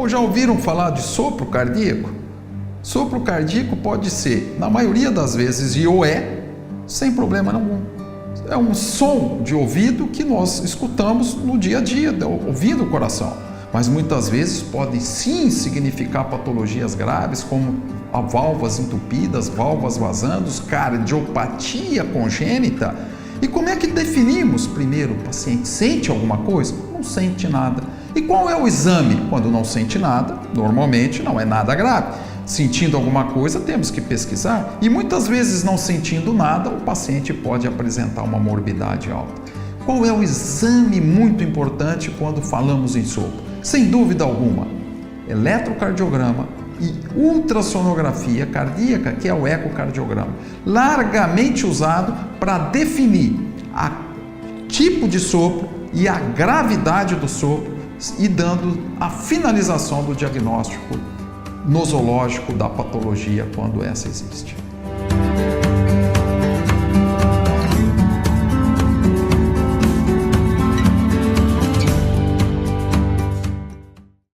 já ouviram falar de sopro cardíaco? Sopro cardíaco pode ser, na maioria das vezes, e ou é, sem problema nenhum. É um som de ouvido que nós escutamos no dia a dia, ouvindo o coração. Mas muitas vezes pode sim significar patologias graves, como válvulas entupidas, válvulas vazando, cardiopatia congênita. E como é que definimos? Primeiro, o paciente sente alguma coisa? Não sente nada. E qual é o exame? Quando não sente nada, normalmente não é nada grave. Sentindo alguma coisa, temos que pesquisar. E muitas vezes, não sentindo nada, o paciente pode apresentar uma morbidade alta. Qual é o exame muito importante quando falamos em sopro? Sem dúvida alguma, eletrocardiograma e ultrassonografia cardíaca, que é o ecocardiograma, largamente usado para definir o tipo de sopro e a gravidade do sopro e dando a finalização do diagnóstico nosológico da patologia quando essa existe.